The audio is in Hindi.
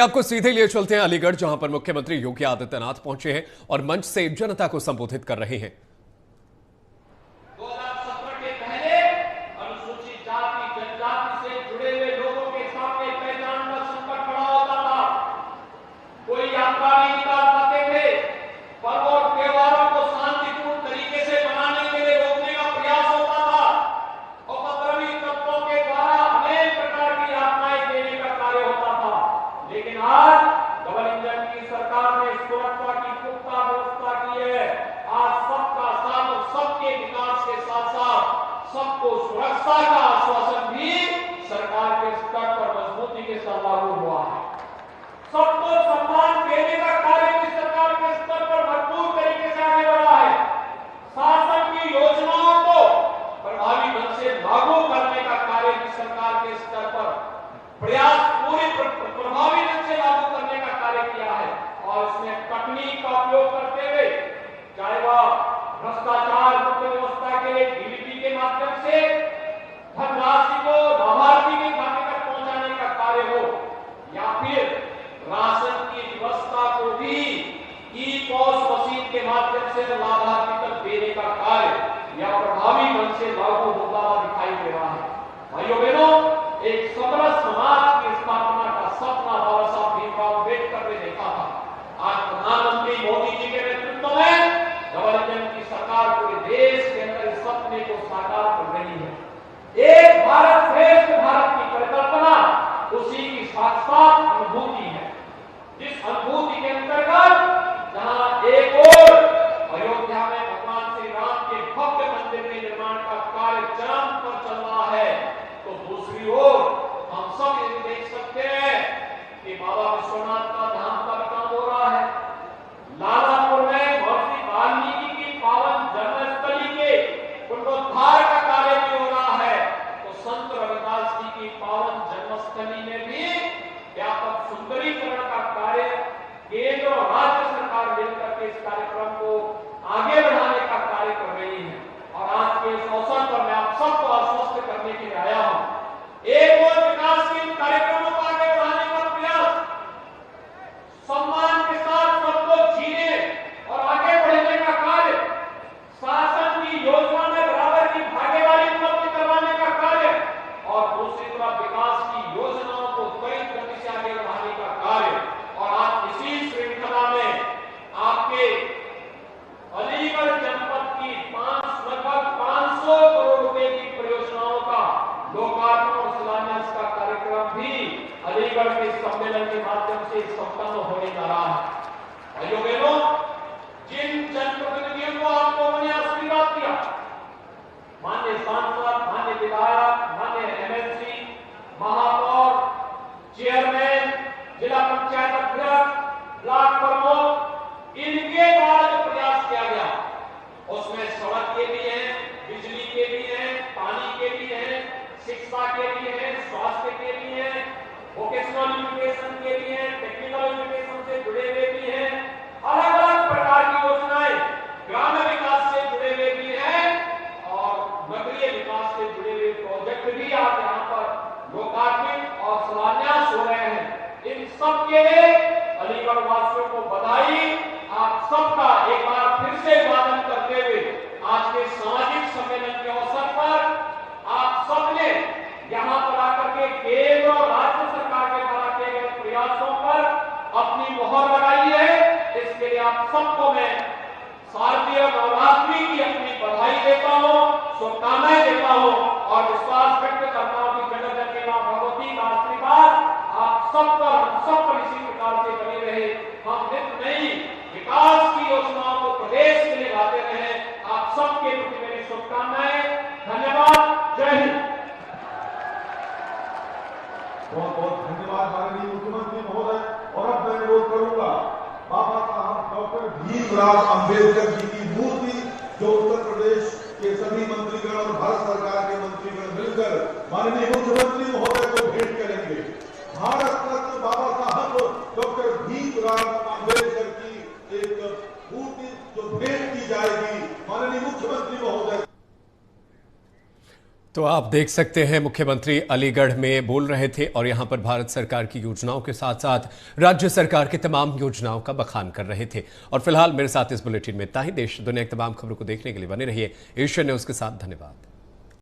आपको सीधे लिए चलते हैं अलीगढ़, जहां पर मुख्यमंत्री योगी आदित्यनाथ पहुंचे हैं और मंच से जनता को संबोधित कर रहे हैं। 2017 के पहले अनुसूचित जाति जनजाति से जुड़े हुए लोगों के सामने पहचान का संकट खड़ा होता था। कोई यात्रा नहीं निकाल पाते थे। पर्व और त्योहारों को शांतिपूर्ण तरीके से मनाने के लिए रोकने का प्रयास होता था। उपद्रवी तत्वों के द्वारा अनेक प्रकार की यातनाएं देने का कार्य होता था। लेकिन आज डबल इंजन की सरकार ने सुरक्षा की पुख्ता व्यवस्था की है। आज सबका साथ और सबके विकास के साथ साथ सबको सुरक्षा का आश्वासन भी सरकार के स्तर पर मजबूती के साथ लागू हुआ है। सबको सम्मान देने का कार्य भी सरकार के स्तर पर भरपूर तरीके से आगे बढ़ा है। शासन की योजनाओं को प्रभावी ढंग से लागू करने का कार्य भी सरकार के स्तर पर प्रयास पूरी प्रभावी ढंग से लागू करने का कार्य किया है। और इसमें तकनीक का उपयोग करते हुए, चाहे वह भ्रष्टाचार मुक्त व्यवस्था के डीबीटी के माध्यम से धनराशि को लाभार्थी के खाते तक पहुंचाने का कार्य हो, या फिर राशन की व्यवस्था को भी ई-पॉस मशीन के माध्यम से लाभार्थी तक देने का कार्य या प्रभावी ढंग से लागू होता हुआ दिखाई दे रहा है। भाइयों बहनों, एक समरस समाज की स्थापना का सपना बाबा साहब भीमराव अम्बेडकर ने देखा था। आज प्रधानमंत्री मोदी जी के नेतृत्व में डबल इंजन की सरकार पूरे देश के अंदर इस सपने को साकार कर रही है। एक भारत श्रेष्ठ भारत की परिकल्पना उसी की साक्षात अनुभूति है, जिस अनुभूति के अंतर्गत जहां एक ओर अयोध्या में भगवान श्री राम के भव्य मंदिर के निर्माण का कार्य चरम पर चल रहा है, तो दूसरी ओर हम सब ये देख सकते हैं कि बाबा विश्वनाथ का धाम का काम हो रहा है। लालापुर में महर्षि वाल्मीकि की पावन जन्मस्थली के पुनरुद्धार का कार्य भी हो रहा है। तो संत रविदास जी की पावन जन्मस्थली में भी व्यापक सुंदरीकरण का कार्य केंद्र और राज्य सरकार मिलकर के इस कार्यक्रम को आगे बढ़ाने का कार्य कर रही है। और आज के इस अवसर पर मैं आप सबको आश्वस्त करने के लिए आया हूं, एक और विकास के कार्यक्रमों को आगे बढ़ाने का प्रयास, सम्मान के साथ सबको जीने और आगे बढ़ने का कार्य, शासन की योजना में बराबर की भागीदारी उपलब्ध करवाने का कार्य, और दूसरी तरफ विकास की योजनाओं को त्वरित गति से आगे बढ़ाने का कार्य। और आज इसी श्रृंखला में आपके अलीगढ़ जनपद की लगभग 500 करोड़ रुपए की परियोजनाओं का लोकार्पण और शिलान्यास का कार्यक्रम भी अलीगढ़ के सम्मेलन के माध्यम से संपन्न होने जा रहा है। भाइयों बहनों, जिन जनप्रतिनिधियों को आप लोगों ने आशीर्वाद दिया, माननीय सांसद, माननीय विधायक, माननीय एमएलसी, महापौर, चेयरमैन, जिला पंचायत अध्यक्ष, ब्लॉक प्रमुख, इनके द्वारा जो प्रयास किया गया, उसमें सड़क के भी हैं, बिजली के भी हैं, पानी के भी हैं, शिक्षा के भी हैं, स्वास्थ्य के भी हैं, वोकेशनल एजुकेशन के भी हैं, टेक्निकल एजुकेशन से जुड़े हुए भी हैं, अलग अलग प्रकार की योजनाएं ग्रामीण विकास से जुड़े हुए भी हैं, और नगरीय विकास से जुड़े हुए प्रोजेक्ट भी आज यहाँ पर लोकार्पित और शिलान्यास हो रहे हैं। इन सब के लिए अलीगढ़ वासियों को बधाई। आप सबका एक बार फिर से स्वागत करते हुए आज के सामाजिक सम्मेलन के अवसर पर आप सबने यहाँ पर आकर के केंद्र और राज्य सरकार के द्वारा किए गए प्रयासों पर अपनी मोहर लगाई है। इसके लिए आप सबको मैं शारदीय नवरात्रि की अपनी बधाई देता हूँ, शुभकामनाएं देता हूँ, और विश्वास व्यक्त करता हूँ कि जगत जननी मां भगवती का आशीर्वाद आप सब पर इसी प्रकार से बने रहे। हम नित नई विकास की योजनाओं को प्रदेश के लिए लाते रहे। आप सबके प्रति मेरी शुभकामनाएं। धन्यवाद। जय हिंद। बहुत बहुत धन्यवाद माननीय मुख्यमंत्री महोदय। और अब मैं अनुरोध करूंगा बाबा साहब डॉक्टर भीमराव अम्बेडकर जी की मूर्ति, जो उत्तर प्रदेश के सभी मंत्रीगण और भारत सरकार के मंत्रीगण मिलकर माननीय मुख्यमंत्री महोदय को भेंट करेंगे। भारत रत्न बाबा साहब डॉक्टर भीमराव अम्बेडकर की एक मूर्ति जो भेंट की जाएगी माननीय मुख्यमंत्री महोदय। तो आप देख सकते हैं मुख्यमंत्री अलीगढ़ में बोल रहे थे और यहां पर भारत सरकार की योजनाओं के साथ साथ राज्य सरकार की तमाम योजनाओं का बखान कर रहे थे। और फिलहाल मेरे साथ इस बुलेटिन में इतना ही। देश दुनिया की तमाम खबरों को देखने के लिए बने रहिए एशियन न्यूज के साथ। धन्यवाद।